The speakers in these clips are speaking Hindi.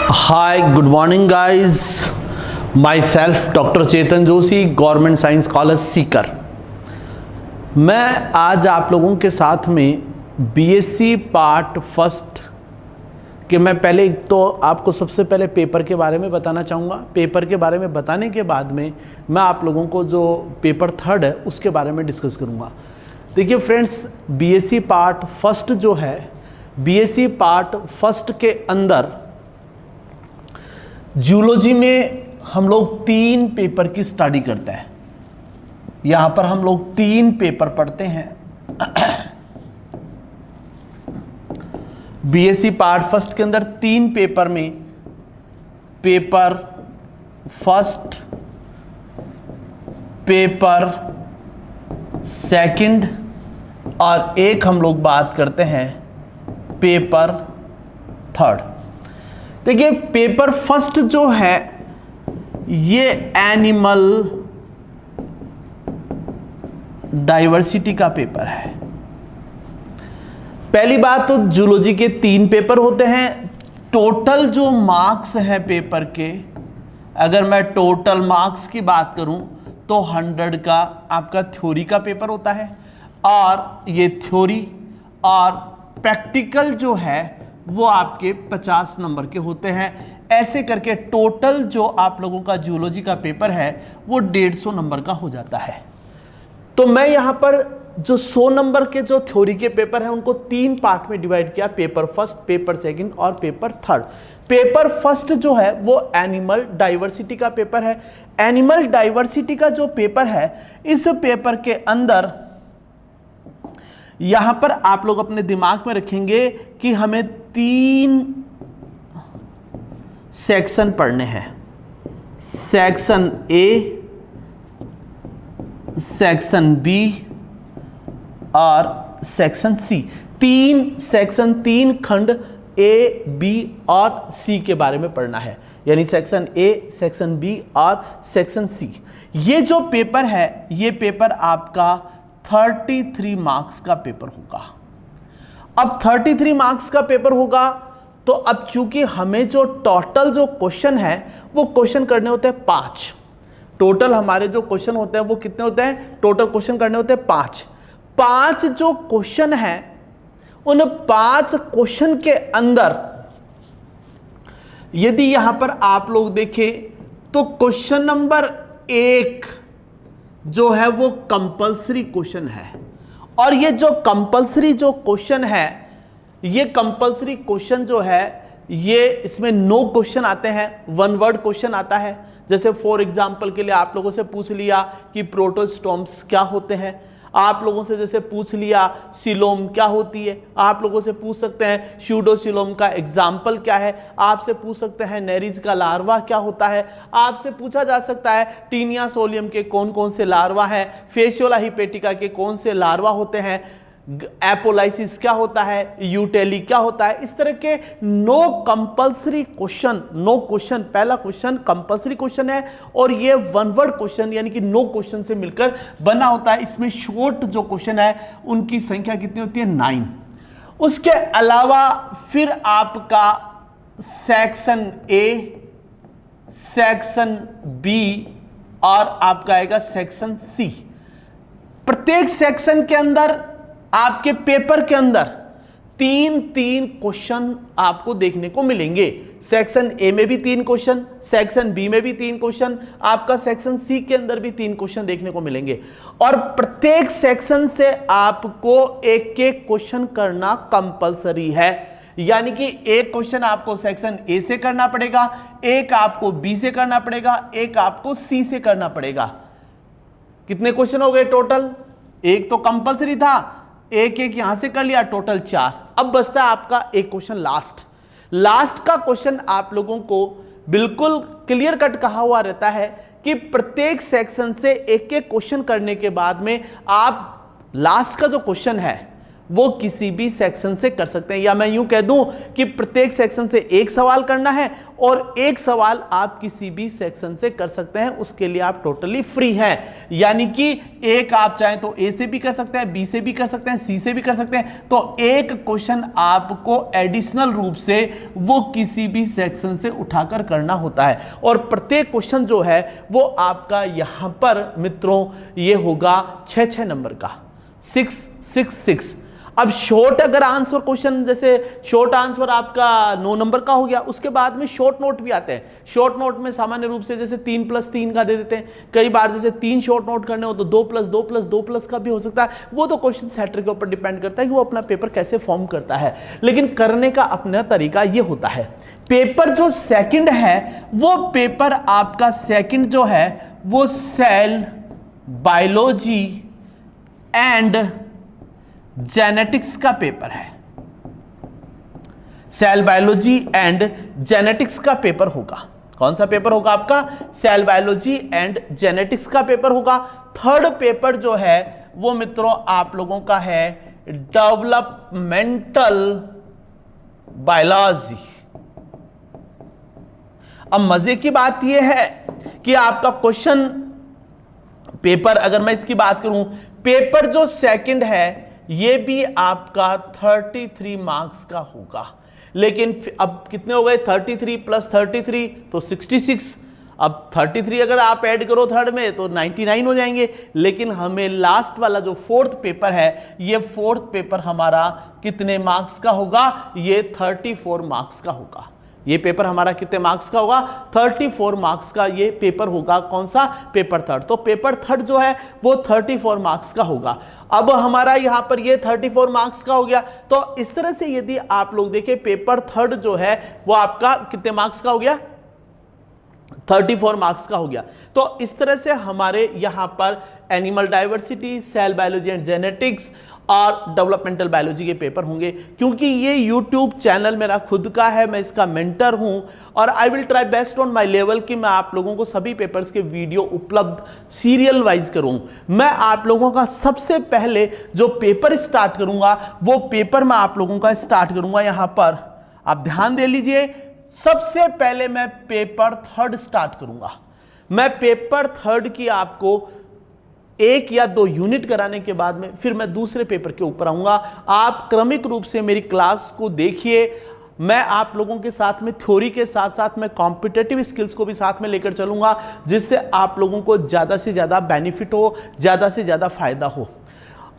Hi, good morning guys. Myself Dr. Chetan Joshi, government science college Sikar. मैं आज आप लोगों के साथ में बीएससी पार्ट फर्स्ट के मैं पहले तो आपको सबसे पहले पेपर के बारे में बताना चाहूँगा। पेपर के बारे में बताने के बाद में मैं आप लोगों को जो पेपर थर्ड है उसके बारे में डिस्कस करूँगा। देखिए फ्रेंड्स, बीएससी पार्ट फर्स्ट जो है, बीएससी पार्ट फर्स्ट के अंदर जूलॉजी में हम लोग 3 पेपर की स्टडी करते हैं। यहां पर हम लोग 3 पेपर पढ़ते हैं। बीएससी पार्ट फर्स्ट के अंदर 3 पेपर में पेपर फर्स्ट, पेपर सेकंड और एक हम लोग बात करते हैं पेपर थर्ड। देखिए, पेपर फर्स्ट जो है ये एनिमल डाइवर्सिटी का पेपर है। पहली बात तो जूलॉजी के 3 पेपर होते हैं। टोटल जो मार्क्स है पेपर के, अगर मैं टोटल मार्क्स की बात करूं तो 100 का आपका थ्योरी का पेपर होता है और ये थ्योरी और प्रैक्टिकल जो है वो आपके 50 नंबर के होते हैं। ऐसे करके टोटल जो आप लोगों का जूलॉजी का पेपर है वो 150 नंबर का हो जाता है। तो मैं यहां पर जो 100 नंबर के जो थ्योरी के पेपर हैं उनको 3 पार्ट में डिवाइड किया, पेपर फर्स्ट, पेपर सेकंड और पेपर थर्ड। पेपर फर्स्ट जो है वो एनिमल डाइवर्सिटी का पेपर है। एनिमल डाइवर्सिटी का जो पेपर है, इस पेपर के अंदर यहां पर आप लोग अपने दिमाग में रखेंगे कि हमें 3 सेक्शन पढ़ने हैं। सेक्शन ए, सेक्शन बी और सेक्शन सी। 3 सेक्शन, 3 खंड ए, बी और सी के बारे में पढ़ना है, यानी सेक्शन ए, सेक्शन बी और सेक्शन सी। ये जो पेपर है, ये पेपर आपका 33 मार्क्स का पेपर होगा। अब 33 मार्क्स का पेपर होगा तो अब चूंकि हमें जो टोटल जो क्वेश्चन है वो क्वेश्चन करने होते हैं 5। टोटल हमारे जो क्वेश्चन होते हैं वो कितने होते हैं? टोटल क्वेश्चन करने होते हैं 5 जो क्वेश्चन है, उन 5 क्वेश्चन के अंदर यदि यहां पर आप लोग देखें तो क्वेश्चन नंबर 1 जो है वो कंपल्सरी क्वेश्चन है। और ये जो कंपल्सरी जो क्वेश्चन है, ये कंपल्सरी क्वेश्चन जो है, ये इसमें 9 क्वेश्चन आते हैं। 1 वर्ड क्वेश्चन आता है। जैसे फॉर एग्जांपल के लिए आप लोगों से पूछ लिया कि प्रोटोस्टोम्स क्या होते हैं, आप लोगों से जैसे पूछ लिया सिलोम क्या होती है, आप लोगों से पूछ सकते हैं स्यूडोसिलोम का एग्जाम्पल क्या है, आपसे पूछ सकते हैं नेरिज का लार्वा क्या होता है, आपसे पूछा जा सकता है टीनिया सोलियम के कौन कौन से लार्वा हैं, फेशियोला हिपेटिका के कौन से लार्वा होते हैं, एपोलाइसिस क्या होता है, यूटेली क्या होता है। इस तरह के 9 कंपल्सरी क्वेश्चन, 9 क्वेश्चन, पहला क्वेश्चन कंपल्सरी क्वेश्चन है और ये 1 वर्ड क्वेश्चन यानी कि 9 क्वेश्चन से मिलकर बना होता है। इसमें शॉर्ट जो क्वेश्चन है उनकी संख्या कितनी होती है? 9। उसके अलावा फिर आपका सेक्शन ए, सेक्शन बी और आपका आएगा सेक्शन सी। प्रत्येक सेक्शन के अंदर आपके पेपर के अंदर 3 क्वेश्चन आपको देखने को मिलेंगे। सेक्शन ए में भी 3 क्वेश्चन, सेक्शन बी में भी 3 क्वेश्चन, आपका सेक्शन सी के अंदर भी 3 क्वेश्चन देखने को मिलेंगे। और प्रत्येक सेक्शन से आपको एक एक क्वेश्चन करना कंपलसरी है, यानी कि एक क्वेश्चन आपको सेक्शन ए से करना पड़ेगा, एक आपको बी से करना पड़ेगा, एक आपको सी से करना पड़ेगा। कितने क्वेश्चन हो गए टोटल? एक तो कंपलसरी था, एक यहां से कर लिया, टोटल 4। अब बचता है आपका एक क्वेश्चन लास्ट का क्वेश्चन आप लोगों को बिल्कुल क्लियर कट कहा हुआ रहता है कि प्रत्येक सेक्शन से एक एक क्वेश्चन करने के बाद में आप लास्ट का जो क्वेश्चन है वो किसी भी सेक्शन से कर सकते हैं, या मैं यूं कह दूं कि प्रत्येक सेक्शन से एक सवाल करना है और एक सवाल आप किसी भी सेक्शन से कर सकते हैं, उसके लिए आप टोटली फ्री हैं। यानी कि एक आप चाहें तो ए से भी कर सकते हैं, बी से भी कर सकते हैं, सी से भी कर सकते हैं। तो एक क्वेश्चन आपको एडिशनल रूप से वो किसी भी सेक्शन से उठाकर करना होता है, और प्रत्येक क्वेश्चन जो है वो आपका यहां पर मित्रों ये होगा 6 नंबर का, 666। अब शॉर्ट अगर आंसर क्वेश्चन, जैसे शॉर्ट आंसर आपका 9 नंबर का हो गया, उसके बाद में शॉर्ट नोट भी आते हैं। शॉर्ट नोट में सामान्य रूप से जैसे 3+3 का दे देते हैं, कई बार जैसे 3 शॉर्ट नोट करने हो तो 2+2+2+ का भी हो सकता है। वो तो क्वेश्चन सेटर के ऊपर डिपेंड करता है कि वो अपना पेपर कैसे फॉर्म करता है, लेकिन करने का अपना तरीका ये होता है। पेपर जो सेकंड है वो पेपर आपका सेकंड जो है वो सेल बायोलॉजी एंड जेनेटिक्स का पेपर है। सेल बायोलॉजी एंड जेनेटिक्स का पेपर होगा। कौन सा पेपर होगा आपका? सेल बायोलॉजी एंड जेनेटिक्स का पेपर होगा। थर्ड पेपर जो है वो मित्रों आप लोगों का है डेवलपमेंटल बायोलॉजी। अब मजे की बात यह है कि आपका क्वेश्चन पेपर, अगर मैं इसकी बात करूं, पेपर जो सेकंड है ये भी आपका 33 मार्क्स का होगा, लेकिन अब कितने हो गए? 33 + 33 तो 66। अब 33 अगर आप ऐड करो थर्ड में तो 99 हो जाएंगे, लेकिन हमें लास्ट वाला जो फोर्थ पेपर है, ये फोर्थ पेपर हमारा कितने मार्क्स का होगा? ये 34 मार्क्स का होगा। ये पेपर हमारा कितने मार्क्स का होगा? 34 मार्क्स का ये पेपर होगा। कौन सा? Paper third. तो पेपर थर्ड जो है वो 34 मार्क्स का होगा। अब हमारा यहां पर ये 34 मार्क्स का हो गया। तो इस तरह से यदि आप लोग देखें, पेपर थर्ड जो है वो आपका कितने मार्क्स का हो गया? 34 मार्क्स का हो गया। तो इस तरह से हमारे यहां पर animal diversity, cell biology and genetics और डेवलपमेंटल बायोलॉजी के पेपर होंगे। क्योंकि ये यूट्यूब चैनल मेरा खुद का है, मैं इसका मेंटर हूं, और I will try best on my level कि मैं आप लोगों को सभी पेपर्स के वीडियो उपलब्ध सीरियल वाइज करूं। मैं आप लोगों का सबसे पहले जो पेपर स्टार्ट करूंगा वो पेपर मैं आप लोगों का स्टार्ट करूंगा यहां पर, आप ध्यान दे लीजिए। सबसे पहले मैं पेपर थर्ड स्टार्ट करूंगा। मैं पेपर थर्ड की आपको 1 या 2 यूनिट कराने के बाद में फिर मैं दूसरे पेपर के ऊपर आऊंगा। आप क्रमिक रूप से मेरी क्लास को देखिए। मैं आप लोगों के साथ में थ्योरी के साथ साथ मैं कॉम्पिटिटिव स्किल्स को भी साथ में लेकर चलूंगा, जिससे आप लोगों को ज़्यादा से ज़्यादा बेनिफिट हो, ज़्यादा से ज़्यादा फायदा हो।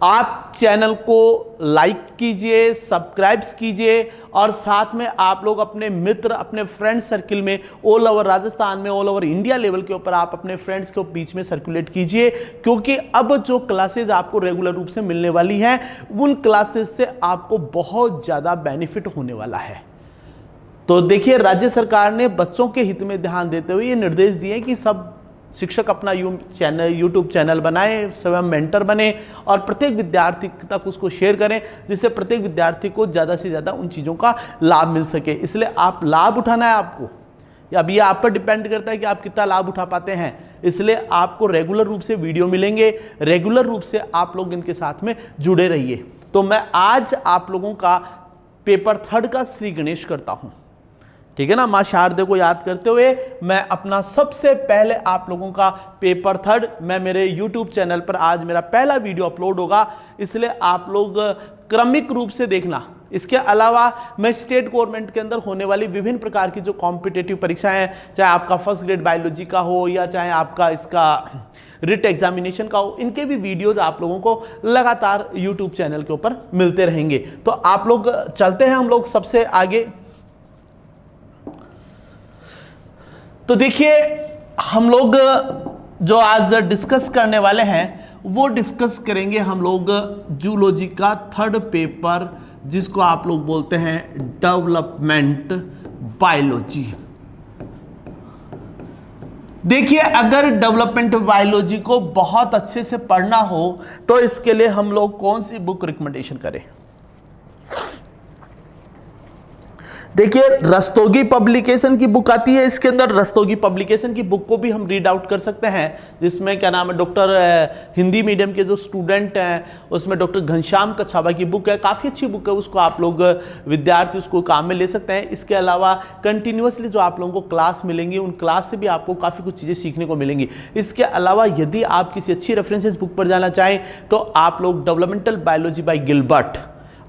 आप चैनल को लाइक कीजिए, सब्सक्राइब कीजिए, और साथ में आप लोग अपने मित्र, अपने फ्रेंड सर्किल में ऑल ओवर राजस्थान में, ऑल ओवर इंडिया लेवल के ऊपर आप अपने फ्रेंड्स के बीच में सर्कुलेट कीजिए। क्योंकि अब जो क्लासेस आपको रेगुलर रूप से मिलने वाली हैं, उन क्लासेस से आपको बहुत ज़्यादा बेनिफिट होने वाला है। तो देखिए, राज्य सरकार ने बच्चों के हित में ध्यान देते हुए ये निर्देश दिए कि सब शिक्षक अपना यूट्यूब चैनल बनाएं, स्वयं मेंटर बने और प्रत्येक विद्यार्थी तक उसको शेयर करें, जिससे प्रत्येक विद्यार्थी को ज़्यादा से ज़्यादा उन चीज़ों का लाभ मिल सके। इसलिए आप लाभ उठाना है आपको, अब ये आप पर डिपेंड करता है कि आप कितना लाभ उठा पाते हैं। इसलिए आपको रेगुलर रूप से वीडियो मिलेंगे, रेगुलर रूप से आप लोग इनके साथ में जुड़े रहिए। तो मैं आज आप लोगों का पेपर थर्ड का श्री गणेश करता हूँ, ठीक है ना। मां शारदे को याद करते हुए मैं अपना सबसे पहले आप लोगों का पेपर थर्ड, मैं मेरे YouTube चैनल पर आज मेरा पहला वीडियो अपलोड होगा, इसलिए आप लोग क्रमिक रूप से देखना। इसके अलावा मैं स्टेट गवर्नमेंट के अंदर होने वाली विभिन्न प्रकार की जो कॉम्पिटिटिव परीक्षाएं हैं, चाहे आपका फर्स्ट ग्रेड बायोलॉजी का हो या चाहे आपका इसका रिट एग्जामिनेशन का हो, इनके भी वीडियोज आप लोगों को लगातार YouTube चैनल के ऊपर मिलते रहेंगे। तो आप लोग चलते हैं हम लोग सबसे आगे। तो देखिए, हम लोग जो आज डिस्कस करने वाले हैं वो डिस्कस करेंगे हम लोग जूलॉजी का थर्ड पेपर, जिसको आप लोग बोलते हैं डेवलपमेंट बायोलॉजी। देखिए, अगर डेवलपमेंट बायोलॉजी को बहुत अच्छे से पढ़ना हो तो इसके लिए हम लोग कौन सी बुक रिकमेंडेशन करें? देखिए रस्तोगी पब्लिकेशन की बुक आती है, इसके अंदर रस्तोगी पब्लिकेशन की बुक को भी हम रीड आउट कर सकते हैं, जिसमें क्या नाम है डॉक्टर हिंदी मीडियम के जो स्टूडेंट हैं उसमें डॉक्टर घनश्याम कछावा की बुक है, काफ़ी अच्छी बुक है, उसको आप लोग विद्यार्थी उसको काम में ले सकते हैं। इसके अलावा कंटिन्यूसली जो आप लोगों को क्लास मिलेंगी उन क्लास से भी आपको काफ़ी कुछ चीज़ें सीखने को मिलेंगी। इसके अलावा यदि आप किसी अच्छी रेफरेंसेस बुक पर जाना चाहें तो आप लोग डेवलपमेंटल बायोलॉजी बाय गिलबर्ट,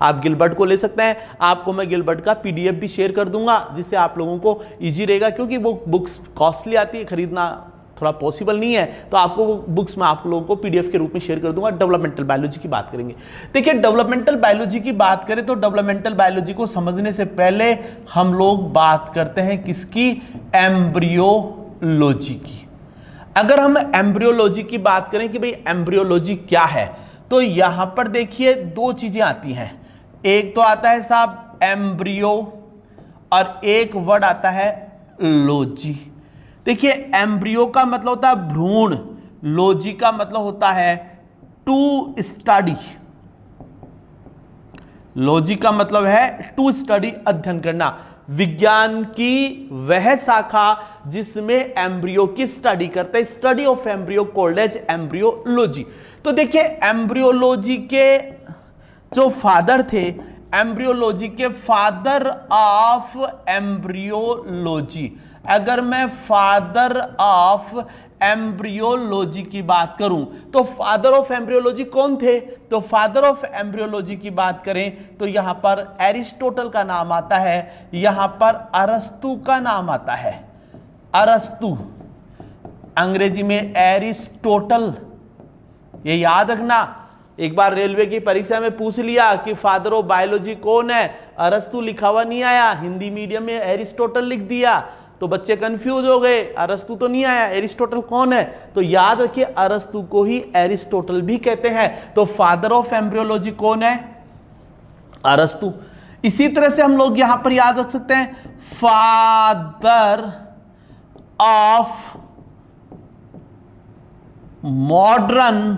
आप गिलबर्ट को ले सकते हैं। आपको मैं गिलबर्ट का पीडीएफ भी शेयर कर दूंगा जिससे आप लोगों को इजी रहेगा, क्योंकि वो बुक्स कॉस्टली आती है, खरीदना थोड़ा पॉसिबल नहीं है, तो आपको वो बुक्स मैं आप लोगों को पीडीएफ के रूप में शेयर कर दूंगा। डेवलपमेंटल बायोलॉजी की बात करेंगे। देखिए डेवलपमेंटल बायोलॉजी की बात करें तो डेवलपमेंटल बायोलॉजी को समझने से पहले हम लोग बात करते हैं किसकी, एम्ब्रियोलॉजी की। अगर हम एम्ब्रियोलॉजी की बात करें कि भाई एम्ब्रियोलॉजी क्या है, तो यहां पर देखिए दो चीजें आती हैं, एक तो आता है साहब एम्ब्रियो और एक वर्ड आता है लॉजी। देखिए एम्ब्रियो का मतलब होता है भ्रूण, लॉजी का मतलब होता है टू स्टडी, लॉजी का मतलब है टू स्टडी, अध्ययन करना, विज्ञान की वह शाखा जिसमें एम्ब्रियो की स्टडी करते हैं, study of embryo called as embryology. तो देखिए एम्ब्रियोलॉजी के जो फादर थे, एम्ब्रियोलॉजी के फादर ऑफ एम्ब्रियोलॉजी, अगर मैं फादर ऑफ एम्ब्रियोलॉजी की बात करूं तो फादर ऑफ एम्ब्रियोलॉजी कौन थे, तो फादर ऑफ एम्ब्रियोलॉजी की बात करें तो यहां पर एरिस्टोटल का नाम आता है, यहां पर अरस्तु का नाम आता है, अरस्तु, अंग्रेजी में एरिस्टोटल। ये याद रखना, एक बार रेलवे की परीक्षा में पूछ लिया कि फादर ऑफ बायोलॉजी कौन है, अरस्तु लिखा हुआ नहीं आया, हिंदी मीडियम में एरिस्टोटल लिख दिया तो बच्चे कंफ्यूज हो गए, अरस्तु तो नहीं आया, एरिस्टोटल कौन है, तो याद रखिए अरस्तु को ही एरिस्टोटल भी कहते हैं। तो फादर ऑफ एम्ब्रियोलॉजी कौन है, अरस्तु। इसी तरह से हम लोग यहां पर याद रख सकते हैं father of modern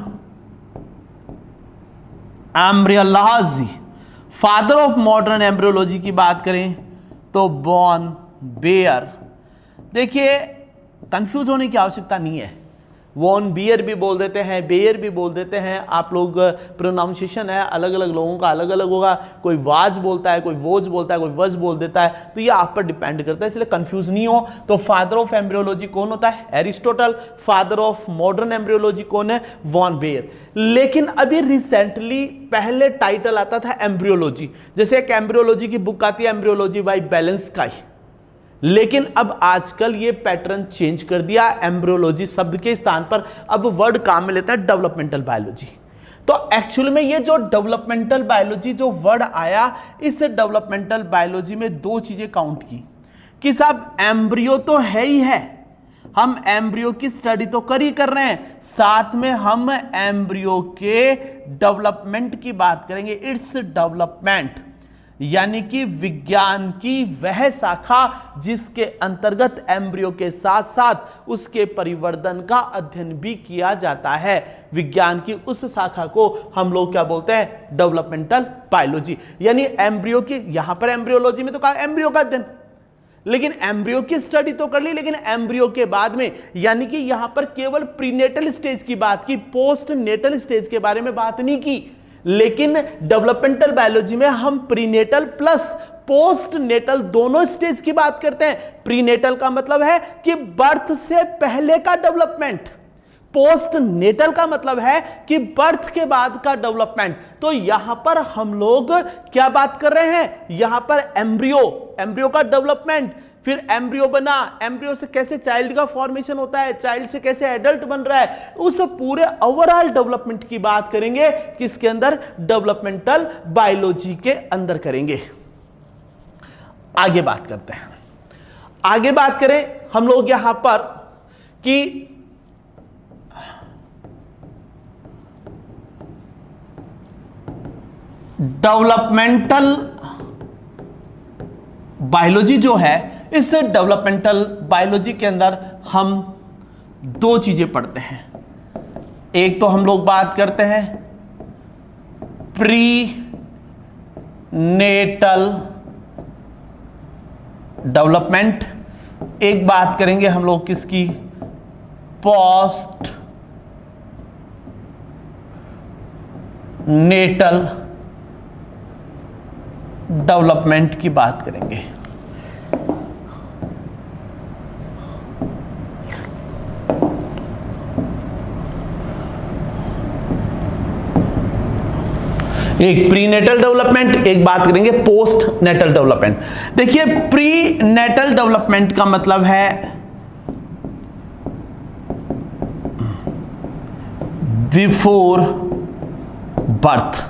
embryology, father of modern embryology की बात करें तो वॉन बेयर। देखिए कंफ्यूज होने की आवश्यकता नहीं है, वॉन बियर भी बोल देते हैं, बेयर भी बोल देते हैं, आप लोग प्रोनाउंसिएशन है अलग अलग लोगों का अलग अलग होगा, कोई वाज बोलता है, कोई वोज बोलता है, कोई वज बोल देता है, तो ये आप पर डिपेंड करता है, इसलिए कंफ्यूज नहीं हो। तो फादर ऑफ एम्ब्रियोलॉजी कौन होता है, Aristotle. Father of modern embryology कौन है, वॉन बेयर। लेकिन अभी रिसेंटली पहले टाइटल आता था एम्ब्रियोलॉजी, जैसे एक एम्ब्रियोलॉजी की बुक आती है एम्ब्रियोलॉजी बाय बेलेंस्काई, लेकिन अब आजकल ये पैटर्न चेंज कर दिया, एम्ब्रियोलॉजी शब्द के स्थान पर अब वर्ड काम में लेता है डेवलपमेंटल बायोलॉजी। तो एक्चुअल में ये जो डेवलपमेंटल बायोलॉजी जो वर्ड आया, इस डेवलपमेंटल बायोलॉजी में दो चीजें काउंट की कि साहब एम्ब्रियो तो है ही है, हम एम्ब्रियो की स्टडी तो कर ही कर रहे हैं, साथ में हम एम्ब्रियो के डेवलपमेंट की बात करेंगे, इट्स डेवलपमेंट, यानी कि विज्ञान की वह शाखा जिसके अंतर्गत एम्ब्रियो के साथ साथ उसके परिवर्तन का अध्ययन भी किया जाता है, विज्ञान की उस शाखा को हम लोग क्या बोलते हैं, डेवलपमेंटल बायोलॉजी। यानी एम्ब्रियो की, यहां पर एम्ब्रियोलॉजी में तो कहा एम्ब्रियो का अध्ययन, लेकिन एम्ब्रियो की स्टडी तो कर ली, लेकिन एम्ब्रियो के बाद में, यानी कि यहां पर केवल प्रीनेटल स्टेज की बात की, पोस्ट नेटल स्टेज के बारे में बात नहीं की। लेकिन डेवलपमेंटल बायोलॉजी में हम प्रीनेटल प्लस पोस्ट नेटल दोनों स्टेज की बात करते हैं। प्रीनेटल का मतलब है कि बर्थ से पहले का डेवलपमेंट, पोस्ट नेटल का मतलब है कि बर्थ के बाद का डेवलपमेंट। तो यहां पर हम लोग क्या बात कर रहे हैं, यहां पर एम्ब्रियो का डेवलपमेंट, फिर एम्ब्रियो बना, एम्ब्रियो से कैसे चाइल्ड का फॉर्मेशन होता है, चाइल्ड से कैसे एडल्ट बन रहा है, उस पूरे ओवरऑल डेवलपमेंट की बात करेंगे, किसके अंदर, डेवलपमेंटल बायोलॉजी के अंदर करेंगे। आगे बात करते हैं, आगे बात करें हम लोग यहां पर कि डेवलपमेंटल बायोलॉजी जो है, इस डेवलपमेंटल बायोलॉजी के अंदर हम दो चीजें पढ़ते हैं। एक तो हम लोग बात करते हैं प्री नेटल डेवलपमेंट, एक बात करेंगे हम लोग किसकी, पोस्ट नेटल डेवलपमेंट की बात करेंगे। एक प्री नेटल डेवलपमेंट, एक बात करेंगे पोस्ट नेटल डेवलपमेंट। देखिए प्री नेटल डेवलपमेंट का मतलब है बिफोर बर्थ,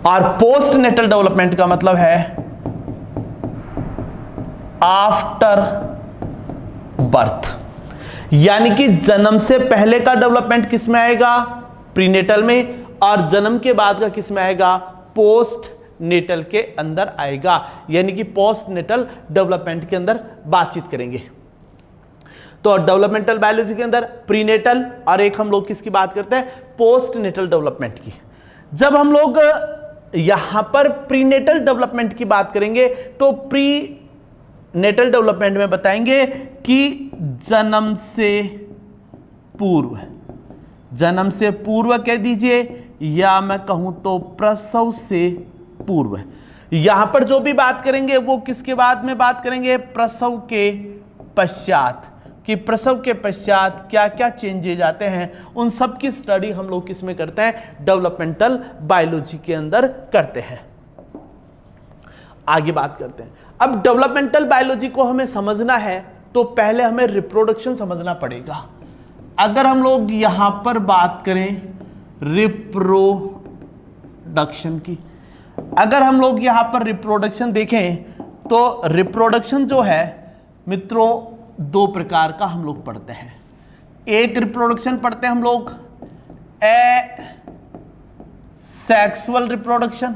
और पोस्ट नेटल डेवलपमेंट का मतलब है आफ्टर बर्थ। यानी कि जन्म से पहले का डेवलपमेंट किस में आएगा, प्रीनेटल में, और जन्म के बाद का किस में आएगा, पोस्ट नेटल के अंदर आएगा। यानी कि पोस्ट नेटल डेवलपमेंट के अंदर बातचीत करेंगे। तो डेवलपमेंटल बायोलॉजी के अंदर प्रीनेटल, और एक हम लोग किसकी बात करते हैं, पोस्ट नेटल डेवलपमेंट की। जब हम लोग यहां पर प्रीनेटल डेवलपमेंट की बात करेंगे तो प्री नेटल डेवलपमेंट में बताएंगे कि जन्म से पूर्व, जन्म से पूर्व कह दीजिए, या मैं कहूं तो प्रसव से पूर्व। यहां पर जो भी बात करेंगे वो किसके बाद में बात करेंगे, प्रसव के पश्चात, कि प्रसव के पश्चात क्या क्या चेंजेज आते हैं, उन सब की स्टडी हम लोग किस में करते हैं, डेवलपमेंटल बायोलॉजी के अंदर करते हैं। आगे बात करते हैं। अब डेवलपमेंटल बायोलॉजी को हमें समझना है तो पहले हमें रिप्रोडक्शन समझना पड़ेगा। अगर हम लोग यहां पर बात करें रिप्रोडक्शन की, अगर हम लोग यहां पर रिप्रोडक्शन देखें तो रिप्रोडक्शन जो है मित्रों दो प्रकार का हम लोग पढ़ते हैं। एक रिप्रोडक्शन पढ़ते हैं हम लोग सेक्सुअल रिप्रोडक्शन,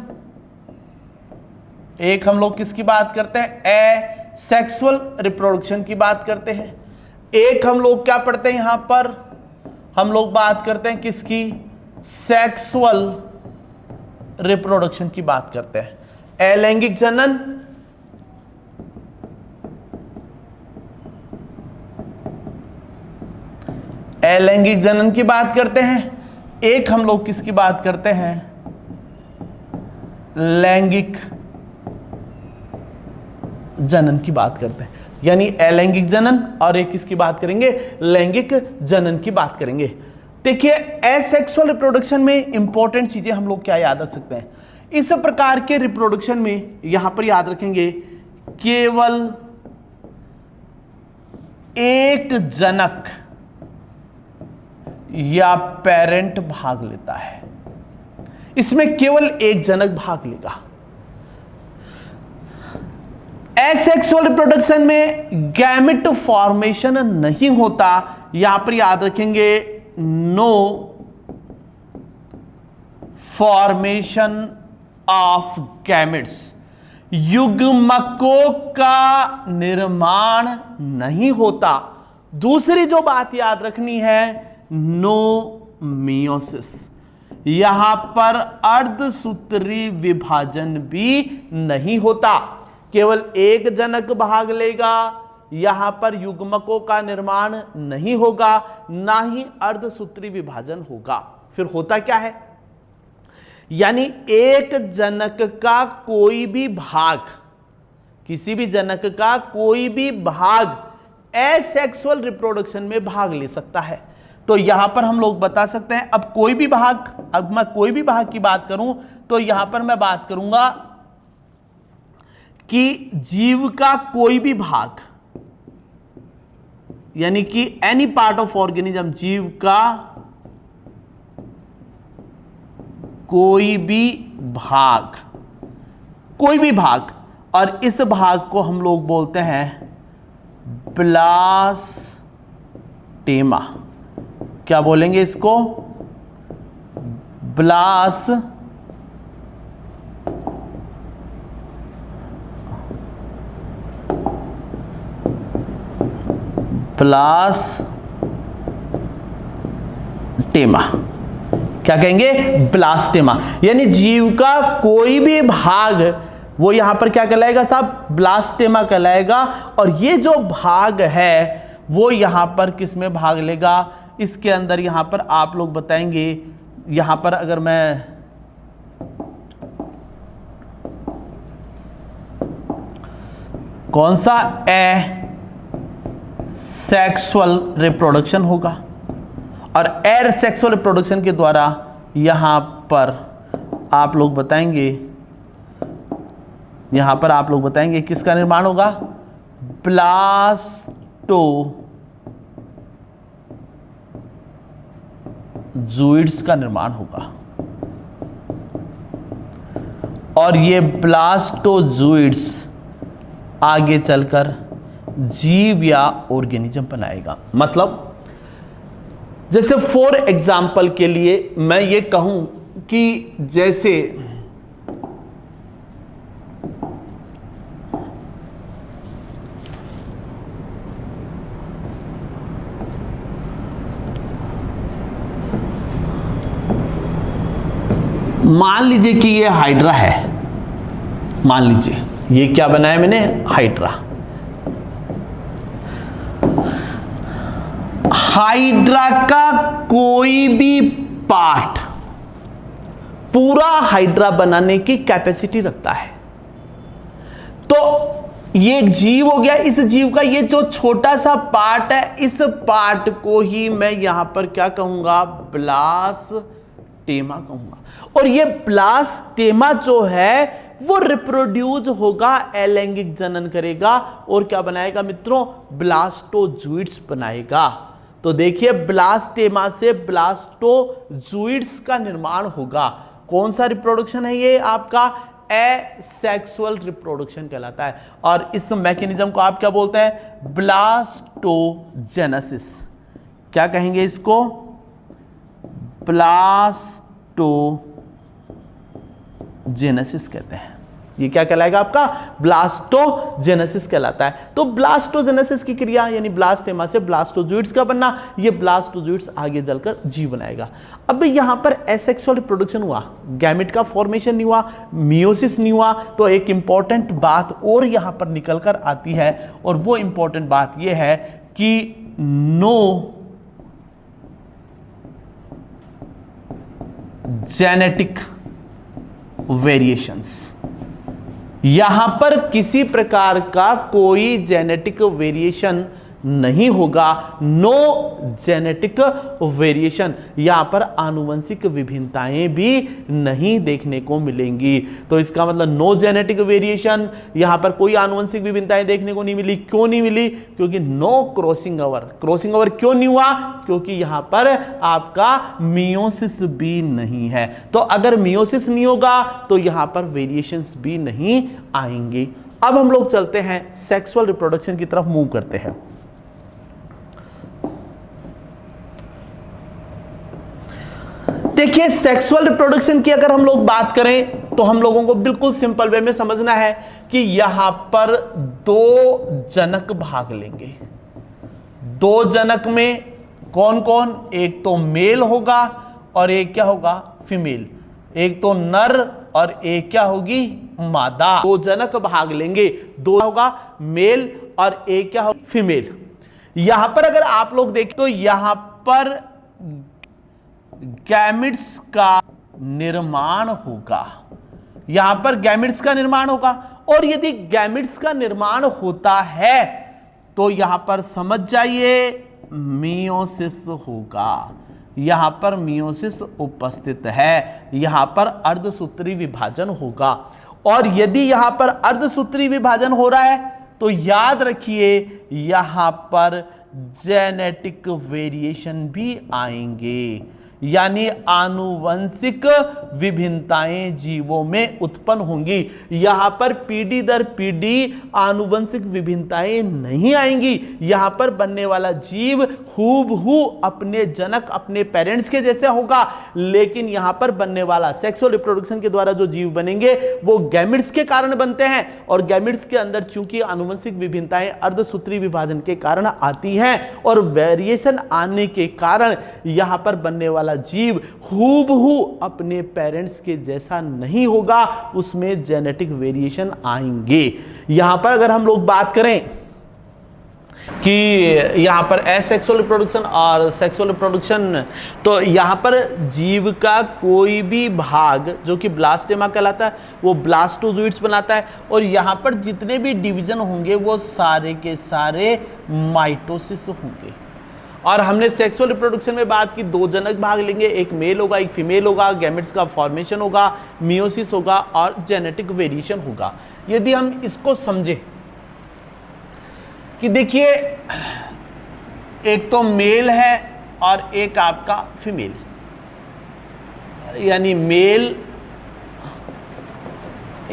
एक हम लोग किसकी बात करते हैं, सेक्सुअल रिप्रोडक्शन की बात करते हैं। एक हम लोग क्या पढ़ते हैं, यहां पर हम लोग बात करते हैं किसकी, सेक्सुअल रिप्रोडक्शन की बात करते हैं। अलैंगिक जनन, अलैंगिक जनन की बात करते हैं। एक हम लोग किसकी बात करते हैं, लैंगिक जनन की बात करते हैं। यानी अलैंगिक जनन, और एक किसकी बात करेंगे, लैंगिक जनन की बात करेंगे। देखिए एसेक्सुअल रिप्रोडक्शन में इंपॉर्टेंट चीजें हम लोग क्या याद रख सकते हैं, इस प्रकार के रिप्रोडक्शन में यहां पर याद रखेंगे केवल एक जनक या पेरेंट भाग लेता है, इसमें केवल एक जनक भाग लेगा। एसेक्सुअल रिप्रोडक्शन में गैमेट फॉर्मेशन नहीं होता, यहां पर याद रखेंगे नो फॉर्मेशन ऑफ गैमेट्स, युग्मकों का निर्माण नहीं होता। दूसरी जो बात याद रखनी है, नो मियोसिस, यहां पर अर्धसूत्री विभाजन भी नहीं होता, केवल एक जनक भाग लेगा, यहां पर युग्मकों का निर्माण नहीं होगा, ना ही अर्धसूत्री विभाजन होगा। फिर होता क्या है, यानी एक जनक का कोई भी भाग, किसी भी जनक का कोई भी भाग एसेक्सुअल रिप्रोडक्शन में भाग ले सकता है। तो यहां पर हम लोग बता सकते हैं, अब कोई भी भाग, अब मैं कोई भी भाग की बात करूं तो यहां पर मैं बात करूंगा कि जीव का कोई भी भाग, यानी कि एनी पार्ट ऑफ ऑर्गेनिज्म, जीव का कोई भी भाग, कोई भी भाग, और इस भाग को हम लोग बोलते हैं ब्लास्टेमा। क्या बोलेंगे इसको, ब्लास्टेमा। क्या कहेंगे, ब्लास्टेमा। यानी जीव का कोई भी भाग वो यहां पर क्या कहलाएगा साहब, ब्लास्टेमा कहलाएगा। और ये जो भाग है वो यहां पर किस में भाग लेगा, इसके अंदर यहां पर आप लोग बताएंगे। यहां पर अगर मैं कौन सा सेक्सुअल रिप्रोडक्शन होगा, और एर सेक्सुअल रिप्रोडक्शन के द्वारा यहां पर आप लोग बताएंगे, यहां पर आप लोग बताएंगे किसका निर्माण होगा, ब्लास्टोजोइड्स का निर्माण होगा। और ये ब्लास्टोजोइड्स आगे चलकर जीव या ऑर्गेनिज्म बनाएगा। मतलब जैसे फॉर एग्जाम्पल के लिए मैं ये कहूं कि जैसे मान लीजिए कि ये हाइड्रा है, मान लीजिए ये क्या बनाया मैंने, हाइड्रा। हाइड्रा का कोई भी पार्ट पूरा हाइड्रा बनाने की कैपेसिटी रखता है। तो ये एक जीव हो गया, इस जीव का ये जो छोटा सा पार्ट है, इस पार्ट को ही मैं यहां पर क्या कहूंगा, ब्लास्टेमा कहूंगा। और ये ब्लास्टेमा जो है वो रिप्रोड्यूस होगा, अलैंगिक जनन करेगा और क्या बनाएगा मित्रों, ब्लास्टोजोइड्स बनाएगा। तो देखिए ब्लास्टेमा से ब्लास्टोजोइड्स का निर्माण होगा। कौन सा रिप्रोडक्शन है ये, आपका एसेक्सुअल रिप्रोडक्शन कहलाता है। और इस मैकेनिज्म को आप क्या बोलते हैं, ब्लास्टोजेनेसिस। क्या कहेंगे इसको, ब्लास्टोजेनेसिस कहते हैं। ये क्या कहलाएगा आपका, ब्लास्टोजेनेसिस कहलाता है। तो ब्लास्टोजेनेसिस की क्रिया यानी ब्लास्टेमा से ब्लास्टोजोइड्स का बनना, ये ब्लास्टोजोइड्स आगे चलकर जीव बनाएगा। अब यहां पर एसेक्सुअल रिप्रोडक्शन हुआ, गैमेट का फॉर्मेशन नहीं हुआ, मियोसिस नहीं हुआ। तो एक इंपॉर्टेंट बात और यहां पर निकल कर आती है, और वो इंपॉर्टेंट बात यह है कि नो जेनेटिक वेरिएशंस, यहां पर किसी प्रकार का कोई जेनेटिक वेरिएशन नहीं होगा। नो जेनेटिक वेरिएशन, यहां पर आनुवंशिक विभिन्नताएं भी नहीं देखने को मिलेंगी। तो इसका मतलब नो जेनेटिक वेरिएशन, यहां पर कोई आनुवंशिक विभिन्नताएं देखने को नहीं मिली। क्यों नहीं मिली, क्योंकि no crossing over. Crossing over क्यों नहीं हुआ, क्योंकि यहां पर आपका मियोसिस भी नहीं है। तो अगर मियोसिस नहीं होगा तो यहां पर वेरिएशंस भी नहीं आएंगे। अब हम लोग चलते हैं सेक्सुअल रिप्रोडक्शन की तरफ मूव करते हैं। देखिए सेक्सुअल रिप्रोडक्शन की अगर हम लोग बात करें तो हम लोगों को बिल्कुल सिंपल वे में समझना है कि यहां पर दो जनक भाग लेंगे। दो जनक में कौन कौन, एक तो मेल होगा और एक क्या होगा, फीमेल। एक तो नर और एक क्या होगी, मादा। दो जनक भाग लेंगे, दो होगा मेल और एक क्या होगा, फीमेल। यहां पर अगर आप लोग देखें तो यहां पर गैमेट्स का निर्माण होगा, यहां पर गैमेट्स का निर्माण होगा। और यदि गैमेट्स का निर्माण होता है तो यहां पर समझ जाइए मियोसिस होगा। यहां पर मियोसिस उपस्थित है, यहां पर अर्धसूत्री विभाजन होगा। और यदि यहां पर अर्धसूत्री विभाजन हो रहा है तो याद रखिए यहां पर जेनेटिक वेरिएशन भी आएंगे, यानी आनुवंशिक विभिन्नताएं जीवों में उत्पन्न होंगी। यहां पर पीढ़ी दर पीढ़ी आनुवंशिक विभिन्नताएं नहीं आएंगी। यहां पर बनने वाला जीव हूबहू अपने जनक, अपने पेरेंट्स के जैसे होगा, लेकिन यहां पर बनने वाला सेक्सुअल रिप्रोडक्शन के द्वारा जो जीव बनेंगे वो गैमेट्स के कारण बनते हैं। और गैमेट्स के अंदर चूंकि आनुवंशिक विभिन्नताएं अर्धसूत्री विभाजन के कारण आती हैं और वेरिएशन आने के कारण यहां पर बनने वाला वाला जीव हूबहू अपने पेरेंट्स के जैसा नहीं होगा, उसमें जेनेटिक वेरिएशन आएंगे। यहां पर अगर हम लोग बात करें कि यहाँ पर एसेक्सुअल रिप्रोडक्शन और सेक्सुअल रिप्रोडक्शन, तो यहाँ पर जीव का कोई भी भाग जो कि ब्लास्टेमा कहलाता है वो ब्लास्टोजोइड्स बनाता है, और यहाँ पर जितने भी डिवीजन होंगे वो सारे के सारे माइटोसिस होंगे। और हमने सेक्सुअल रिप्रोडक्शन में बात की, दो जनक भाग लेंगे, एक मेल होगा एक फीमेल होगा, गैमेट्स का फॉर्मेशन होगा, मियोसिस होगा और जेनेटिक वेरिएशन होगा। यदि हम इसको समझें कि देखिए एक तो मेल है और एक आपका फीमेल, यानी मेल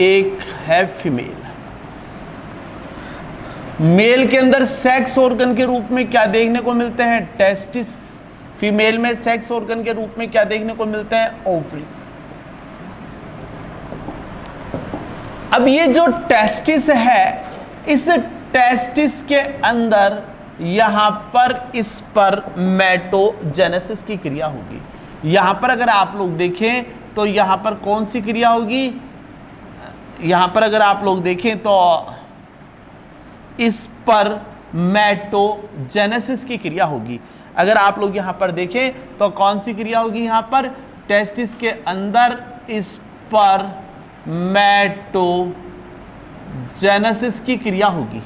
एक है फीमेल। मेल के अंदर सेक्स ऑर्गन के रूप में क्या देखने को मिलते हैं? टेस्टिस। फीमेल में सेक्स ऑर्गन के रूप में क्या देखने को मिलते हैं? ओवरी। अब ये जो टेस्टिस है, इस टेस्टिस के अंदर यहां पर स्पर्मेटोजेनेसिस की क्रिया होगी। यहां पर अगर आप लोग देखें तो यहां पर कौन सी क्रिया होगी? यहां पर अगर आप लोग देखें तो स्पर्मेटोजेनेसिस की क्रिया होगी। अगर आप लोग यहां पर देखें तो कौन सी क्रिया होगी? यहां पर टेस्टिस के अंदर स्पर्मेटोजेनेसिस की क्रिया होगी।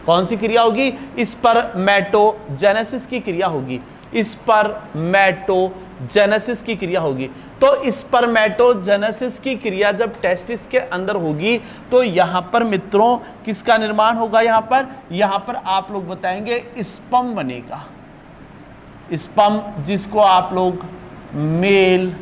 कौन सी क्रिया होगी? स्पर्मेटोजेनेसिस की क्रिया होगी। स्पर्मेटोजेनेसिस की क्रिया होगी। तो स्पर्मेटोजेनेसिस की क्रिया जब टेस्टिस के अंदर होगी तो यहां पर मित्रों किसका निर्माण होगा? यहां पर आप लोग बताएंगे स्पर्म बनेगा। स्पर्म जिसको आप लोग मेल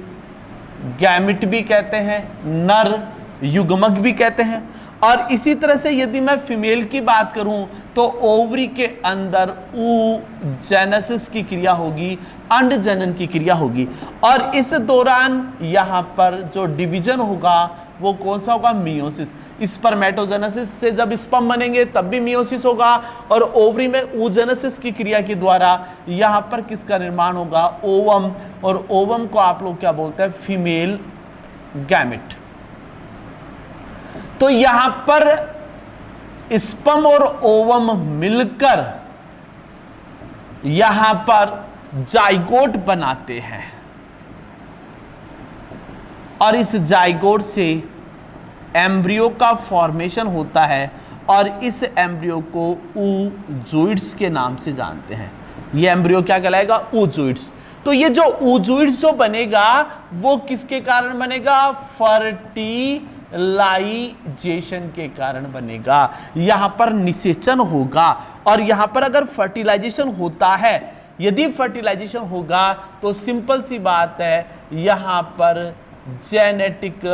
गैमेट भी कहते हैं, नर युग्मक भी कहते हैं। और इसी तरह से यदि मैं फीमेल की बात करूं तो ओवरी के अंदर oogenesis की क्रिया होगी, अंड जनन की क्रिया होगी। और इस दौरान यहां पर जो डिवीजन होगा वो कौन सा होगा? मियोसिस। स्पर्मेटोजेनेसिस से जब स्पर्म बनेंगे तब भी मियोसिस होगा, और ओवरी में oogenesis की क्रिया के द्वारा यहां पर किसका निर्माण होगा? ओवम। और ओवम को आप लोग क्या बोलते हैं? Female gamete. तो यहां पर स्पर्म और ओवम मिलकर यहां पर जाइगोट बनाते हैं, और इस जाइगोट से एम्ब्रियो का फॉर्मेशन होता है, और इस एम्ब्रियो को oozoids के नाम से जानते हैं। ये एम्ब्रियो क्या कहलाएगा? oozoids। तो ये जो oozoids जो बनेगा वो किसके कारण बनेगा? फर्टिलाइजेशन के कारण बनेगा। यहां पर निषेचन होगा, और यहां पर अगर फर्टिलाइजेशन होता है, यदि फर्टिलाइजेशन होगा तो सिंपल सी बात है यहां पर जेनेटिक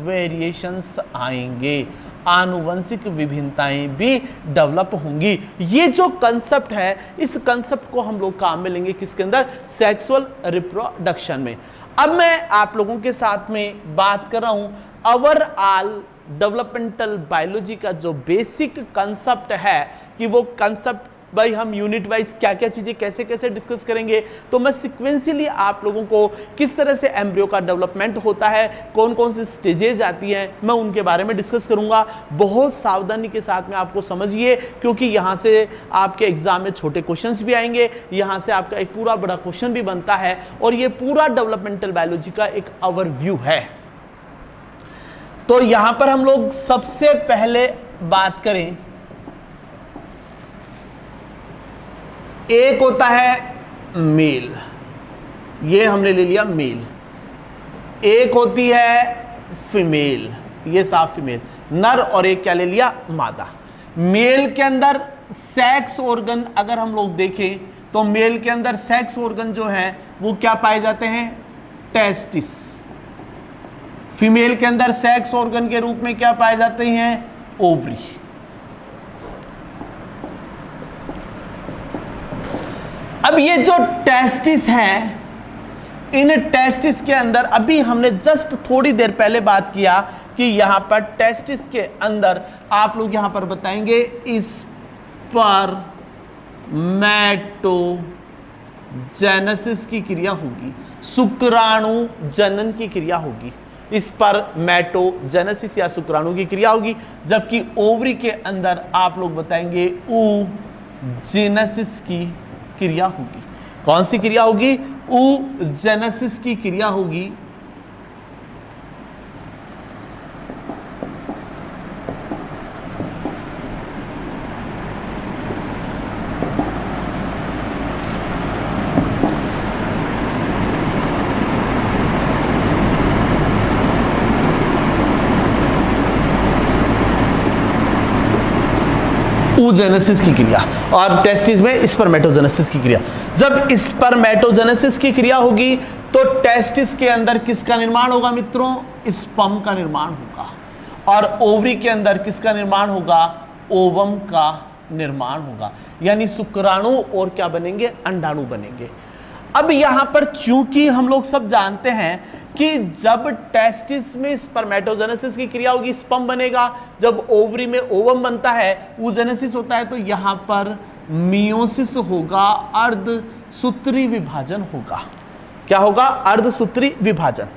वेरिएशंस आएंगे, आनुवंशिक विभिन्नताएं भी डेवलप होंगी। ये जो कंसेप्ट है, इस कंसेप्ट को हम लोग काम में लेंगे किसके अंदर? सेक्सुअल रिप्रोडक्शन में। अब मैं आप लोगों के साथ में बात कर रहा हूं ओवरऑल डेवलपमेंटल बायोलॉजी का जो बेसिक कंसेप्ट है, कि वो कंसेप्ट भाई हम यूनिट वाइज क्या क्या चीजें कैसे कैसे डिस्कस करेंगे। तो मैं सिक्वेंशियली आप लोगों को किस तरह से एम्ब्रियो का डेवलपमेंट होता है, कौन कौन सी स्टेजेस आती हैं, मैं उनके बारे में डिस्कस करूंगा। बहुत सावधानी के साथ में आपको समझिए, क्योंकि यहां से आपके एग्जाम में छोटे क्वेश्चंस भी आएंगे, यहां से आपका एक पूरा बड़ा क्वेश्चन भी बनता है, और ये पूरा डेवलपमेंटल बायोलॉजी का एक ओवरव्यू है। तो यहां पर हम लोग सबसे पहले बात करें, एक होता है मेल, ये हमने ले लिया मेल। एक होती है फीमेल, ये साफ फीमेल, नर, और एक क्या ले लिया? मादा। मेल के अंदर सेक्स ऑर्गन अगर हम लोग देखें तो मेल के अंदर सेक्स ऑर्गन जो है वो क्या पाए जाते हैं? टेस्टिस। फीमेल के अंदर सेक्स ऑर्गन के रूप में क्या पाए जाते हैं? ओवरी। अब ये जो टेस्टिस है, इन टेस्टिस के अंदर अभी हमने जस्ट थोड़ी देर पहले बात किया कि यहां पर टेस्टिस के अंदर आप लोग यहां पर बताएंगे जेनेसिस की क्रिया होगी, शुक्राणु जनन की क्रिया होगी, स्पर्मेटोजेनेसिस या शुक्राणु की क्रिया होगी, जबकि ओवरी के अंदर आप लोग बताएंगे oogenesis की क्रिया होगी। कौन सी क्रिया होगी? oogenesis की क्रिया होगी। oogenesis की क्रिया, और टेस्टिस में स्पर्मेटोजेनेसिस की क्रिया। जब स्पर्मेटोजेनेसिस की क्रिया होगी तो टेस्टिस के अंदर किसका निर्माण होगा मित्रों? स्पर्म का निर्माण होगा। और ओवरी के अंदर किसका निर्माण होगा? ओवम का निर्माण होगा। यानी शुक्राणु और क्या बनेंगे? अंडाणु बनेंगे। अब यहां पर चूंकि हम लोग सब जानते हैं कि जब टेस्टिस में स्पर्मेटोजेनेसिस की क्रिया होगी स्पर्म बनेगा, जब ओवरी में ओवम बनता है, oogenesis होता है, तो यहां पर मियोसिस होगा, अर्धसूत्री विभाजन होगा। क्या होगा? अर्धसूत्री विभाजन।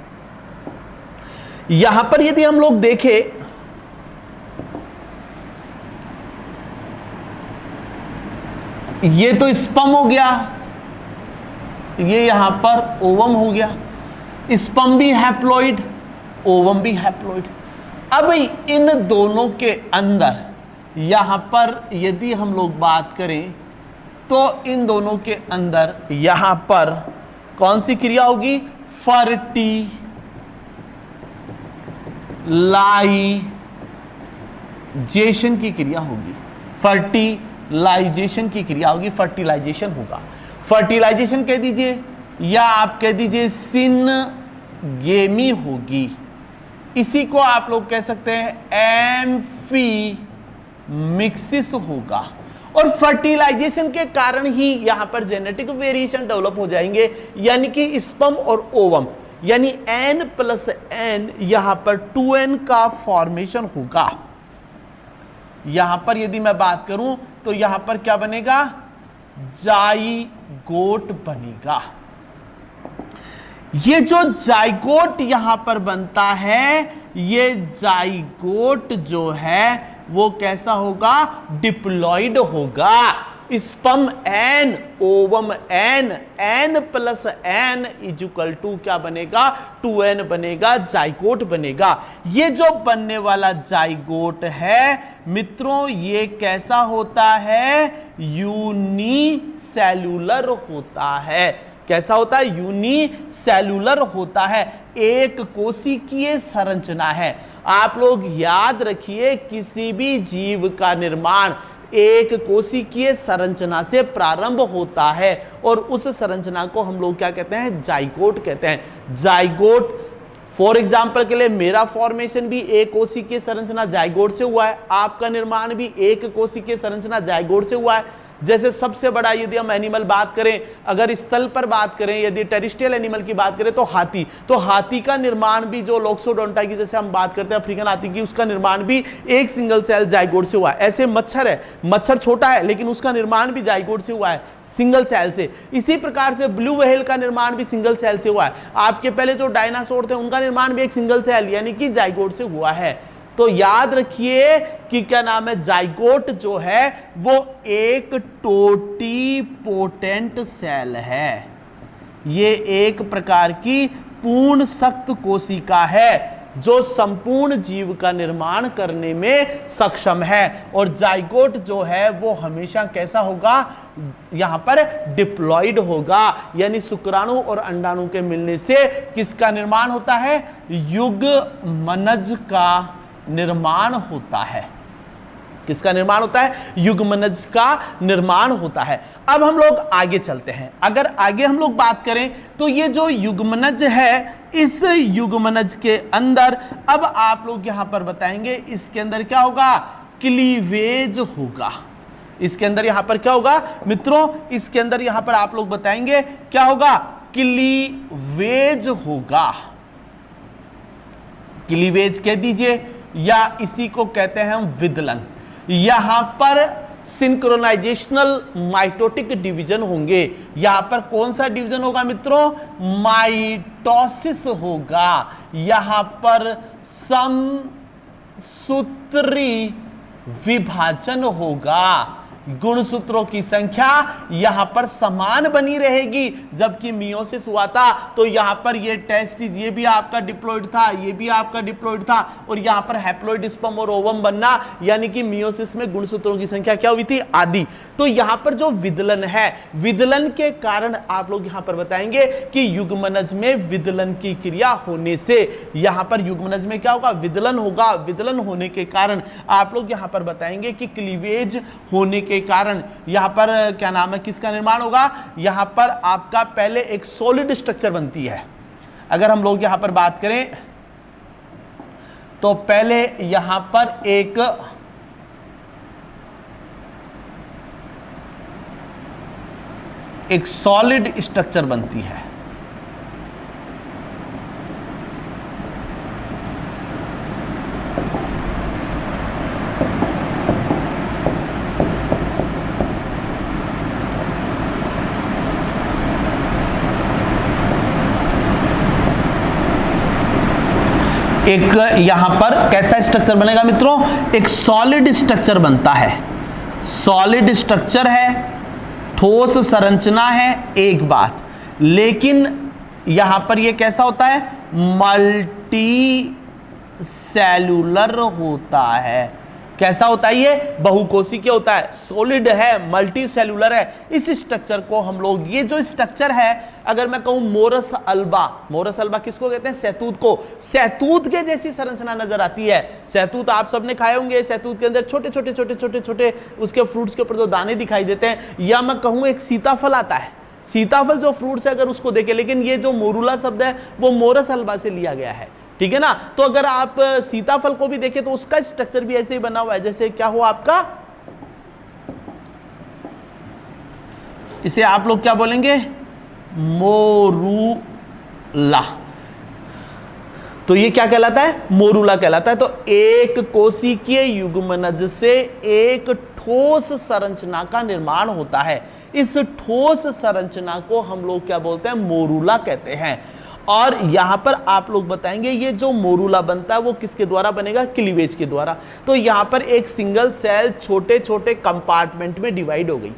यहां पर यदि हम लोग देखें, ये तो स्पर्म हो गया, ये यहां पर ओवम हो गया, स्पर्म भी हैप्लॉइड, ओवम भी हैप्लॉइड। अब इन दोनों के अंदर यहां पर यदि हम लोग बात करें तो इन दोनों के अंदर यहां पर कौन सी क्रिया होगी? फर्टिलाइजेशन की क्रिया होगी। फर्टिलाइजेशन की क्रिया होगी, फर्टिलाइजेशन होगा। फर्टिलाइजेशन कह दीजिए या आप कह दीजिए सिनगेमी होगी। इसी को आप लोग कह सकते हैं एम्फीमिक्सिस होगा। और फर्टिलाइजेशन के कारण ही यहां पर जेनेटिक वेरिएशन डेवलप हो जाएंगे, यानी कि स्पर्म और ओवम, यानी n+n यहां पर 2n का फॉर्मेशन होगा। यहां पर यदि मैं बात करूं तो यहां पर क्या बनेगा? जाइगोट बनेगा। ये जो जाइगोट यहां पर बनता है, ये जाइगोट जो है वो कैसा होगा? डिप्लॉइड होगा। Sperm n, ovum n, n+n = क्या बनेगा? 2n बनेगा, जाइगोट बनेगा। ये जो बनने वाला जाइगोट है मित्रों, ये कैसा होता है? यूनिसेल्यूलर होता है। कैसा होता है? यूनिसेल्यूलर होता है, एक कोशिकीय संरचना है। आप लोग याद रखिए, किसी भी जीव का निर्माण एक कोशिकीय संरचना से प्रारंभ होता है, और उस संरचना को हम लोग क्या कहते हैं? जाइगोट कहते हैं। जाइगोट, फॉर एग्जाम्पल के लिए मेरा फॉर्मेशन भी एक कोशिकीय संरचना जाइगोट से हुआ है, आपका निर्माण भी एक कोशिकीय संरचना जाइगोट से हुआ है। जैसे सबसे बड़ा यदि हम एनिमल बात करें, अगर स्थल पर बात करें, यदि टेरिस्ट्रियल एनिमल की बात करें तो हाथी, तो हाथी का निर्माण भी जो लोक्सोडोंटा की जैसे हम बात करते हैं अफ्रीकन हाथी की, उसका निर्माण भी एक सिंगल सेल जाइगोट से हुआ है। ऐसे मच्छर है, मच्छर छोटा है लेकिन उसका निर्माण भी जाइगोट से हुआ है, सिंगल सेल से। इसी प्रकार से ब्लू व्हेल का निर्माण भी सिंगल सेल से हुआ है। आपके पहले जो डायनासोर थे उनका निर्माण भी एक सिंगल सेल यानी कि जाइगोट से हुआ है। तो याद रखिए कि क्या नाम है? जाइगोट जो है वो एक टोटीपोटेंट सेल है। ये एक प्रकार की पूर्ण सख्त कोशिका है जो संपूर्ण जीव का निर्माण करने में सक्षम है। और जाइगोट जो है वो हमेशा कैसा होगा? यहां पर डिप्लॉइड होगा, यानी शुक्राणु और अंडाणु के मिलने से किसका निर्माण होता है? युग्मनज का निर्माण होता है। किसका निर्माण होता है? युग्मनज का निर्माण होता है। अब हम लोग आगे चलते हैं। अगर आगे हम लोग बात करें तो ये जो युग्मनज है, इस युग्मनज के अंदर अब आप लोग यहां पर बताएंगे इसके अंदर क्या होगा? क्लीवेज होगा। इसके अंदर यहां पर क्या होगा मित्रों? इसके अंदर यहां पर आप लोग बताएंगे क्या होगा? क्लीवेज होगा। क्लीवेज कह दीजिए या इसी को कहते हैं हम विदलन। यहां पर सिंक्रोनाइजेशनल माइटोटिक डिवीजन होंगे। यहां पर कौन सा डिवीजन होगा मित्रों? माइटोसिस होगा। यहां पर समसूत्री विभाजन होगा। गुणसूत्रों की संख्या यहां पर समान बनी रहेगी। जबकि मियोसिस हुआ था तो यहां पर ये टेस्टिस, ये भी आपका डिप्लॉइड था, ये भी आपका डिप्लॉइड था, और यहां पर हैप्लॉइड स्पर्म और ओवम बनना, यानी कि मियोसिस में गुणसूत्रों की संख्या क्या हुई थी? आदि। तो यहां पर जो विदलन है, विदलन के कारण आप लोग यहां पर बताएंगे कि युग्मनज में विदलन की क्रिया होने से, यहां पर युग्मनज में क्या होगा? विदलन होगा। विदलन होने के कारण आप लोग यहां पर बताएंगे कि क्लीवेज होने के कारण यहां पर क्या नाम है, किसका निर्माण होगा? यहां पर आपका पहले एक सॉलिड स्ट्रक्चर बनती है। अगर हम लोग यहां पर बात करें तो पहले यहां पर एक सॉलिड स्ट्रक्चर बनती है। एक यहां पर कैसा स्ट्रक्चर बनेगा मित्रों? एक सॉलिड स्ट्रक्चर बनता है। सॉलिड स्ट्रक्चर है, ठोस संरचना है, एक बात। लेकिन यहां पर ये कैसा होता है? मल्टी सेलुलर होता है। कैसा होता है? ये बहुकोशिकीय होता है, सॉलिड है, मल्टी सेलुलर है। इस स्ट्रक्चर को हम लोग, ये जो स्ट्रक्चर है, अगर मैं कहूं मोरस अल्बा, मोरस अल्बा किसको कहते हैं? सहतूत को। सहतूत के जैसी संरचना नजर आती है। सहतूत आप सबने खाए होंगे। सहतूत के अंदर छोटे छोटे छोटे छोटे छोटे उसके फ्रूट्स के ऊपर जो दाने दिखाई देते हैं, या मैं कहूं एक सीताफल आता है। सीताफल जो फ्रूट्स है अगर उसको देखें, लेकिन ये जो मोरूला शब्द है वो मोरस अल्बा से लिया गया है, ठीक है ना। तो अगर आप सीताफल को भी देखें तो उसका स्ट्रक्चर भी ऐसे ही बना हुआ है, जैसे क्या हो आपका, इसे आप लोग क्या बोलेंगे? मोरूला। तो ये क्या कहलाता है? मोरूला कहलाता है। तो एक कोशिकीय युग्मनज से एक ठोस संरचना का निर्माण होता है। इस ठोस संरचना को हम लोग क्या बोलते हैं? मोरूला कहते हैं। और यहां पर आप लोग बताएंगे ये जो मोरूला बनता है वो किसके द्वारा बनेगा? क्लीवेज के द्वारा। तो यहां पर एक सिंगल सेल छोटे छोटे कंपार्टमेंट में डिवाइड हो गई,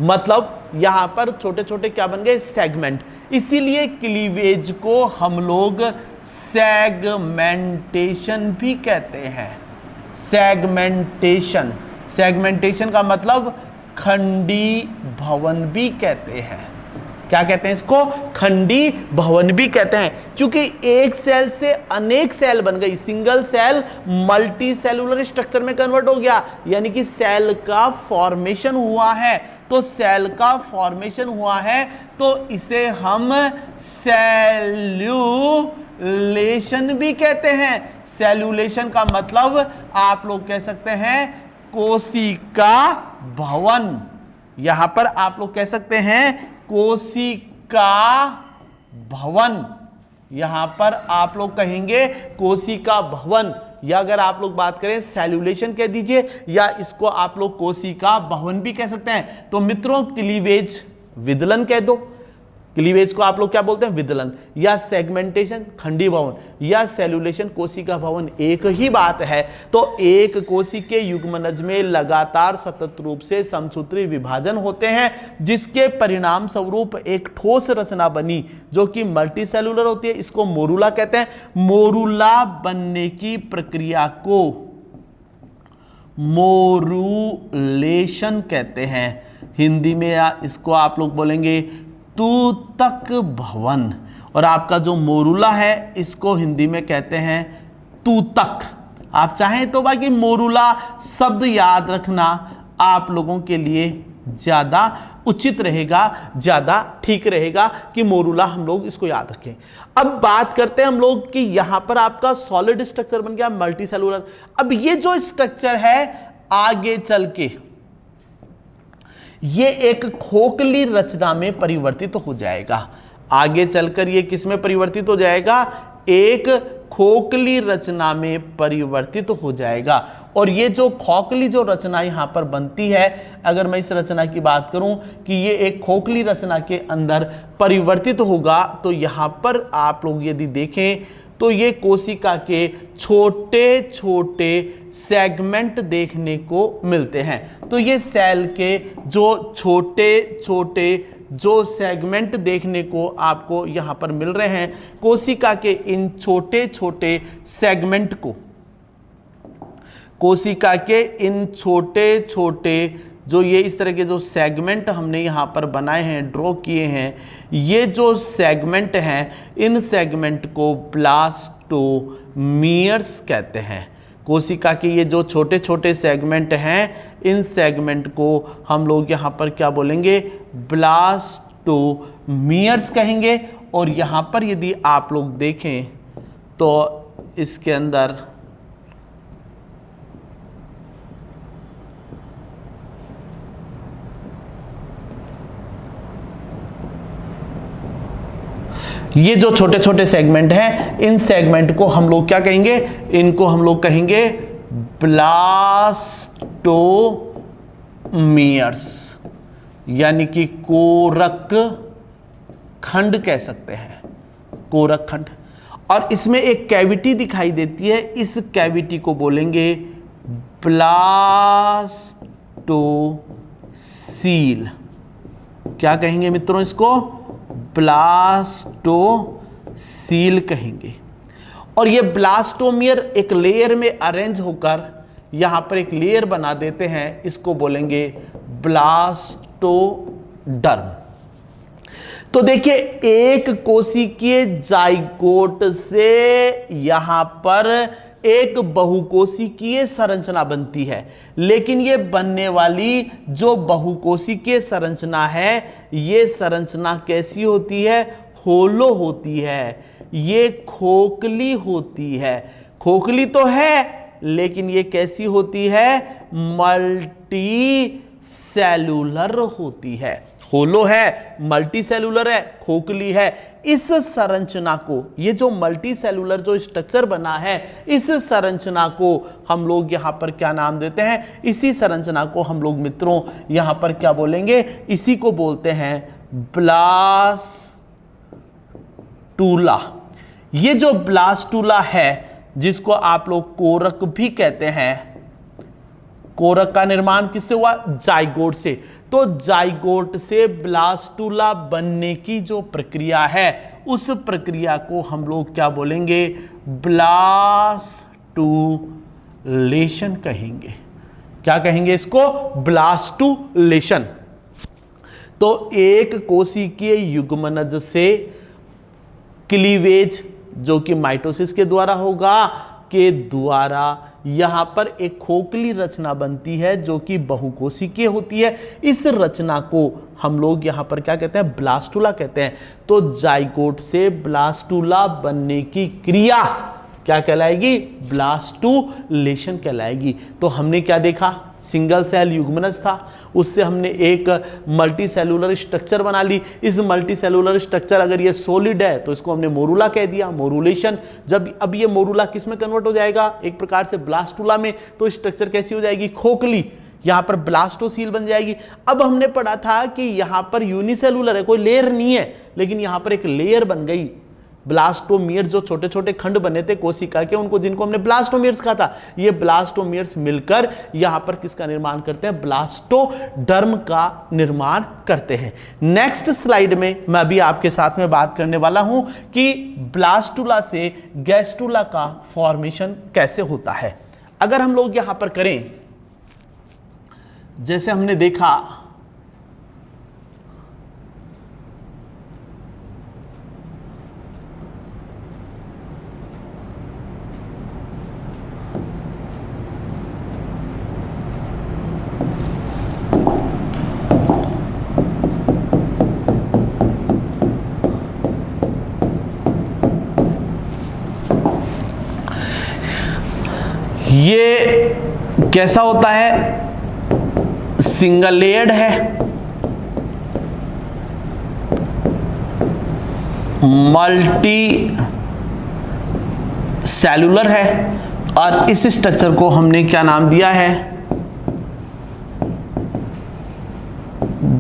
मतलब यहां पर छोटे छोटे क्या बन गए? सेगमेंट। इसीलिए क्लीवेज को हम लोग सेगमेंटेशन भी कहते हैं। सेगमेंटेशन, सेगमेंटेशन का मतलब खंडी भवन भी कहते हैं। क्या कहते हैं इसको? खंडी भवन भी कहते हैं। क्योंकि एक सेल से अनेक सेल बन गई, single cell multicellular structure में कन्वर्ट हो गया, यानी कि सेल का फॉर्मेशन हुआ है। तो सेल का फॉर्मेशन हुआ है तो इसे हम सेल्यूलेशन भी कहते हैं। सेल्यूलेशन का मतलब आप लोग कह सकते हैं कोशिका भवन। यहां पर आप लोग कह सकते हैं कोशिका भवन। यहां पर आप लोग कहेंगे कोशिका भवन, या अगर आप लोग बात करें सेल्यूलेशन कह दीजिए, या इसको आप लोग कोशिका भवन भी कह सकते हैं। तो मित्रों क्लीवेज विदलन कह दो, क्लीवेज को आप लोग क्या बोलते हैं? विदलन, या सेगमेंटेशन खंडी भवन, या सेल्यूलेशन कोशिका भवन, एक ही बात है। तो एक कोशिकीय युग्मनज में लगातार सतत रूप से समसूत्री विभाजन होते हैं, जिसके परिणाम स्वरूप एक ठोस रचना बनी जो कि मल्टी सेलुलर होती है। इसको मोरूला कहते हैं। मोरूला बनने की प्रक्रिया को मोरूलेशन कहते हैं। हिंदी में इसको आप लोग बोलेंगे तूतक भवन। और आपका जो मोरूला है इसको हिंदी में कहते हैं तूतक। आप चाहें तो बाकी मोरूला शब्द याद रखना आप लोगों के लिए ज़्यादा उचित रहेगा, ज़्यादा ठीक रहेगा कि मोरूला हम लोग इसको याद रखें। अब बात करते हैं हम लोग कि यहां पर आपका सॉलिड स्ट्रक्चर बन गया मल्टी सेलुलर। अब ये जो स्ट्रक्चर है आगे चल के ये एक खोखली रचना में परिवर्तित हो जाएगा। आगे चलकर ये किस में परिवर्तित हो जाएगा? एक खोखली रचना में परिवर्तित हो जाएगा। और ये जो खोखली जो रचना यहाँ पर बनती है, अगर मैं इस रचना की बात करूं कि ये एक खोखली रचना के अंदर परिवर्तित होगा, तो यहाँ पर आप लोग यदि देखें तो ये कोशिका के छोटे छोटे सेगमेंट देखने को मिलते हैं। तो ये सेल के जो छोटे छोटे जो सेगमेंट देखने को आपको यहाँ पर मिल रहे हैं, कोशिका के इन छोटे छोटे सेगमेंट को, कोशिका के इन छोटे छोटे जो ये इस तरह के जो सेगमेंट हमने यहाँ पर बनाए हैं, ड्रॉ किए हैं, ये जो सेगमेंट हैं, इन सेगमेंट को ब्लास्टोमियर्स कहते हैं। कोशिका के ये जो छोटे छोटे सेगमेंट हैं, इन सेगमेंट को हम लोग यहाँ पर क्या बोलेंगे, ब्लास्टोमियर्स कहेंगे। और यहाँ पर यदि आप लोग देखें तो इसके अंदर ये जो छोटे छोटे सेगमेंट हैं, इन सेगमेंट को हम लोग क्या कहेंगे, इनको हम लोग कहेंगे ब्लास्टोमियर्स, यानी कि कोरक खंड कह सकते हैं, कोरक खंड। और इसमें एक कैविटी दिखाई देती है, इस कैविटी को बोलेंगे ब्लास्टोसील। क्या कहेंगे मित्रों, इसको ब्लास्टोसील कहेंगे। और ये ब्लास्टोमियर एक लेयर में अरेंज होकर यहां पर एक लेयर बना देते हैं, इसको बोलेंगे ब्लास्टोडर्म। तो देखिए, एक कोशिकीय जाइगोट से यहां पर एक बहुकोशिकीय संरचना बनती है, लेकिन ये बनने वाली जो बहुकोशिकीय संरचना है, ये संरचना कैसी होती है, होलो होती है, ये खोखली होती है। खोखली तो है, लेकिन ये कैसी होती है, मल्टी सेलुलर होती है। होलो है, मल्टी सेलुलर है, खोखली है। इस संरचना को, ये जो मल्टी सेलुलर जो स्ट्रक्चर बना है, इस संरचना को हम लोग यहां पर क्या नाम देते हैं, इसी संरचना को हम लोग मित्रों यहां पर क्या बोलेंगे, इसी को बोलते हैं ब्लास्टूला। ये जो ब्लास्टूला है, जिसको आप लोग कोरक भी कहते हैं, कोरक का निर्माण किससे हुआ, जाइगोट से। तो जाइगोट से ब्लास्टूला बनने की जो प्रक्रिया है, उस प्रक्रिया को हम लोग क्या बोलेंगे, ब्लास्टूलेशन कहेंगे। क्या कहेंगे इसको, ब्लास्टूलेशन। तो एक कोशिकीय युग्मनज से क्लीवेज, जो कि माइटोसिस के द्वारा होगा, के द्वारा यहां पर एक खोखली रचना बनती है, जो कि बहुकोशिकीय होती है। इस रचना को हम लोग यहां पर क्या कहते हैं, ब्लास्टूला कहते हैं। तो जाइगोट से ब्लास्टूला बनने की क्रिया क्या कहलाएगी, ब्लास्टूलेशन कहलाएगी। तो हमने क्या देखा, सिंगल सेल युग्मनज था, उससे हमने एक मल्टी सेलुलर स्ट्रक्चर बना ली। इस मल्टी सेलुलर स्ट्रक्चर अगर ये सॉलिड है तो इसको हमने मोरूला कह दिया, मोरूलेशन। जब अब ये मोरूला किस में कन्वर्ट हो जाएगा, एक प्रकार से ब्लास्टूला में, तो स्ट्रक्चर कैसी हो जाएगी, खोखली, यहां पर ब्लास्टोसील बन जाएगी। अब हमने पढ़ा था कि यहां पर यूनिसेलुलर है, कोई लेयर नहीं है, लेकिन यहां पर एक लेयर बन गई। ब्लास्टोमियर जो छोटे छोटे खंड बने थे कोशिका के, उनको जिनको हमने ब्लास्टोमियर्स कहा था, ये ब्लास्टोमियर्स मिलकर यहां पर किसका निर्माण करते हैं, ब्लास्टोडर्म का निर्माण करते हैं। नेक्स्ट स्लाइड में मैं अभी आपके साथ में बात करने वाला हूं कि ब्लास्टूला से गैस्टूला का फॉर्मेशन कैसे होता है। अगर हम लोग यहां पर करें, जैसे हमने देखा ये कैसा होता है, सिंगल लेयर्ड है, मल्टी सेलुलर है और इस स्ट्रक्चर को हमने क्या नाम दिया है,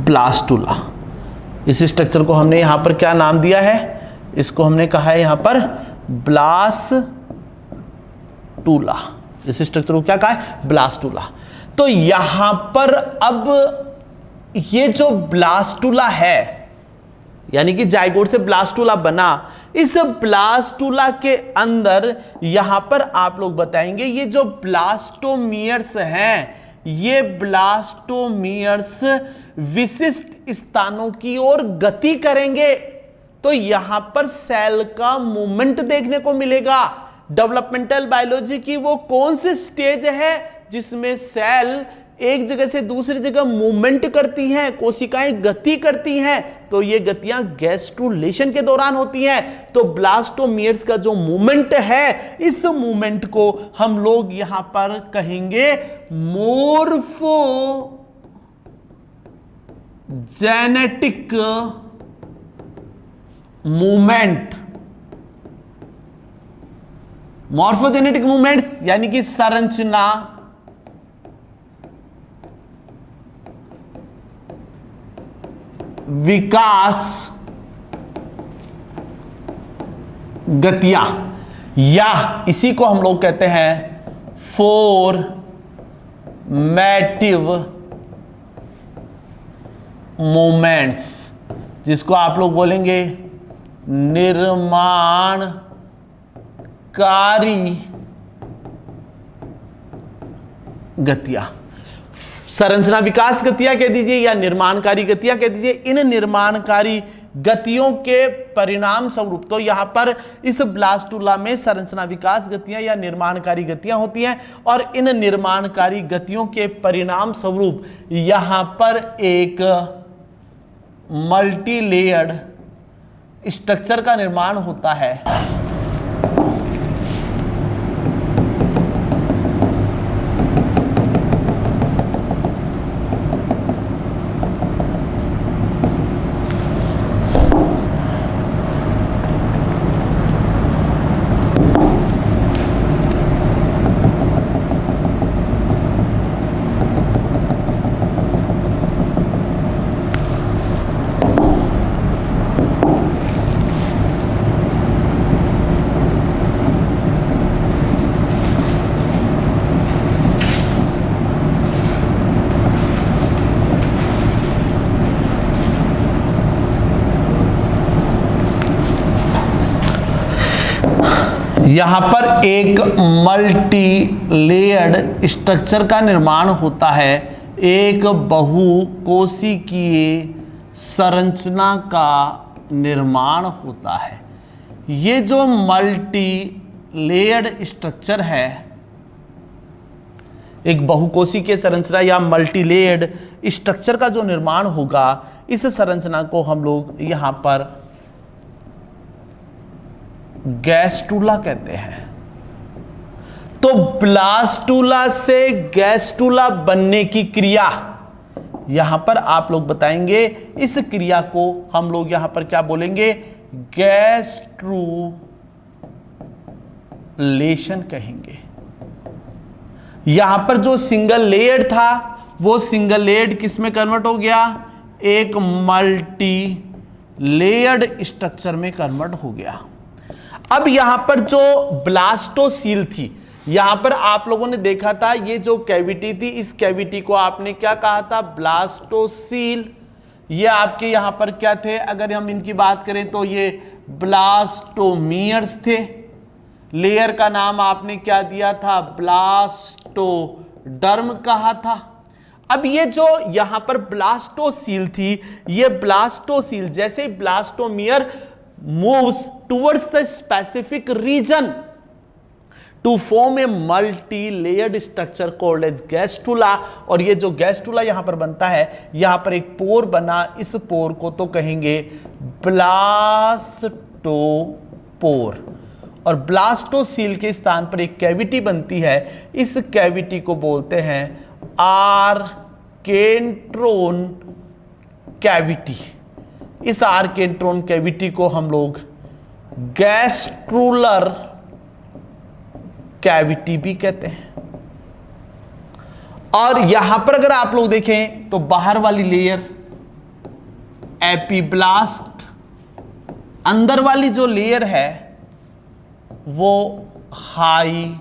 ब्लास्टुला। इस स्ट्रक्चर को हमने यहां पर क्या नाम दिया है, इसको हमने कहा है यहां पर ब्लास्टुला। इस स्ट्रक्चर को क्या कहा है, ब्लास्टुला। तो यहां पर अब ये जो ब्लास्टुला है, यानी कि जाइगोट से ब्लास्टुला बना, इस ब्लास्टुला के अंदर यहां पर आप लोग बताएंगे ये जो ब्लास्टोमियर्स हैं, ये ब्लास्टोमियर्स विशिष्ट स्थानों की ओर गति करेंगे। तो यहां पर सेल का मूवमेंट देखने को मिलेगा। डेवलपमेंटल बायोलॉजी की वो कौन सी स्टेज है जिसमें सेल एक जगह से दूसरी जगह मूवमेंट करती हैं, कोशिकाएं गति करती हैं? तो ये गतियां गैस्ट्रुलेशन के दौरान होती हैं। तो ब्लास्टोमियर्स का जो मूवमेंट है, इस मूवमेंट को हम लोग यहां पर कहेंगे मोर्फो जेनेटिक मूवमेंट। मॉर्फोजेनेटिक मूवमेंट्स यानी कि संरचना विकास गतियां, या इसी को हम लोग कहते हैं फॉर्मेटिव मूवमेंट्स, जिसको आप लोग बोलेंगे निर्माणकारी गतियां। संरचना विकास गतियां कह दीजिए या निर्माणकारी गतियां कह दीजिए। इन निर्माणकारी गतियों के परिणाम स्वरूप, तो यहां पर इस ब्लास्टुला में संरचना विकास गतियां या निर्माणकारी गतियां होती हैं, और इन निर्माणकारी गतियों के परिणाम स्वरूप यहां पर एक मल्टी लेयर्ड स्ट्रक्चर का निर्माण होता है। यहां पर एक मल्टी लेयर्ड स्ट्रक्चर का निर्माण होता है, एक बहुकोशिकीय संरचना का निर्माण होता है। ये जो मल्टी लेयर्ड स्ट्रक्चर है, एक बहुकोशिकीय संरचना या मल्टी लेयर्ड स्ट्रक्चर का जो निर्माण होगा, इस संरचना को हम लोग यहां पर गैस्ट्रुला कहते हैं। तो ब्लास्टुला से गैस्ट्रुला बनने की क्रिया यहां पर आप लोग बताएंगे, इस क्रिया को हम लोग यहां पर क्या बोलेंगे, गैस्ट्रुलेशन कहेंगे। यहां पर जो सिंगल लेयर्ड था, वो सिंगल लेयर्ड किस में कन्वर्ट हो गया, एक मल्टी लेयर्ड स्ट्रक्चर में कन्वर्ट हो गया। अब यहां पर जो ब्लास्टोसील थी, यहां पर आप लोगों ने देखा था ये जो कैविटी थी, इस कैविटी को आपने क्या कहा था, ब्लास्टोसील। ये आपके यहां पर क्या थे, अगर हम इनकी बात करें तो ये ब्लास्टोमियर्स थे। लेयर का नाम आपने क्या दिया था, ब्लास्टोडर्म कहा था। अब ये जो यहां पर ब्लास्टोसील थी, ये ब्लास्टोसील जैसे ही blastomere moves towards the specific region to form a multi-layered structure called as gastrula, और ये जो गैस्ट्रुला यहां पर बनता है, यहां पर एक पोर बना, इस पोर को तो कहेंगे ब्लास्टोपोर, और ब्लास्टोसील के स्थान पर एक कैविटी बनती है, इस कैविटी को बोलते हैं आर्केंट्रोन कैविटी। इस आर्केंट्रोन कैविटी को हम लोग गैस्ट्रुलर कैविटी भी कहते हैं। और यहां पर अगर आप लोग देखें तो बाहर वाली लेयर एपिब्लास्ट, अंदर वाली जो लेयर है वो हाइपोब्लास्ट,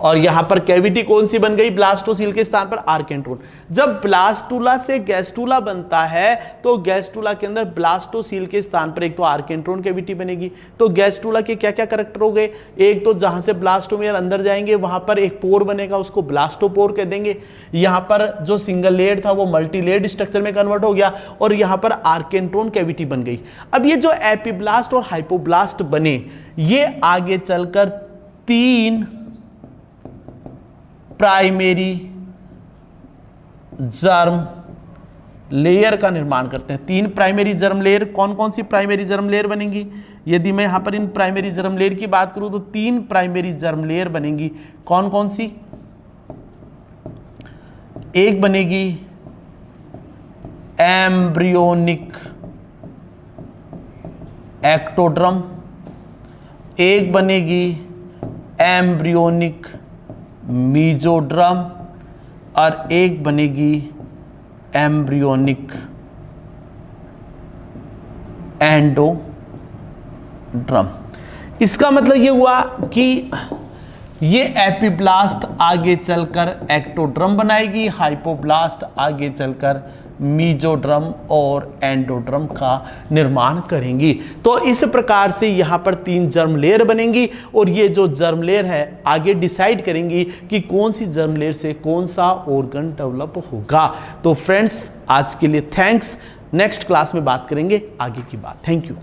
और यहां पर कैविटी कौन सी बन गई? ब्लास्टोसील के स्थान पर आर्केंट्रोन। जब ब्लास्टुला से गैस्टुला बनता है तो गैस्टुला के अंदर ब्लास्टोसील के स्थान पर एक तो आर्केंट्रोन कैविटी बनेगी। तो गैस्टुला के क्या क्या करैक्टर हो गए? एक तो जहां से ब्लास्टोमेयर अंदर जाएंगे वहां पर एक पोर बनेगा, उसको ब्लास्टोपोर कह देंगे। यहां पर जो सिंगल लेयर था वो मल्टीलेयर्ड स्ट्रक्चर में कन्वर्ट हो गया और यहां पर आर्केंट्रोन कैविटी बन गई। अब ये जो एपिब्लास्ट और हाइपोब्लास्ट बने, ये आगे चलकर 3 प्राइमरी जर्म लेयर का निर्माण करते हैं। 3 प्राइमरी जर्म लेयर, कौन कौन सी प्राइमरी जर्म लेयर बनेंगी? यदि मैं यहां पर इन प्राइमरी जर्म लेयर की बात करूं तो 3 प्राइमरी जर्म लेयर बनेंगी। कौन कौन सी? एक बनेगी एम्ब्रियोनिक एक्टोड्रम, एक बनेगी एम्ब्रियोनिक मीजोड्रम और एक बनेगी एम्ब्रियोनिक एंडोड्रम। इसका मतलब ये हुआ कि ये एपिब्लास्ट आगे चलकर एक्टोड्रम बनाएगी, हाइपोब्लास्ट आगे चलकर मीजोड्रम और एंडोड्रम का निर्माण करेंगी। तो इस प्रकार से यहाँ पर 3 जर्म लेयर बनेंगी और ये जो जर्म लेयर है आगे डिसाइड करेंगी कि कौन सी जर्म लेयर से कौन सा ऑर्गन डेवलप होगा। तो फ्रेंड्स आज के लिए थैंक्स, नेक्स्ट क्लास में बात करेंगे आगे की बात। Thank you.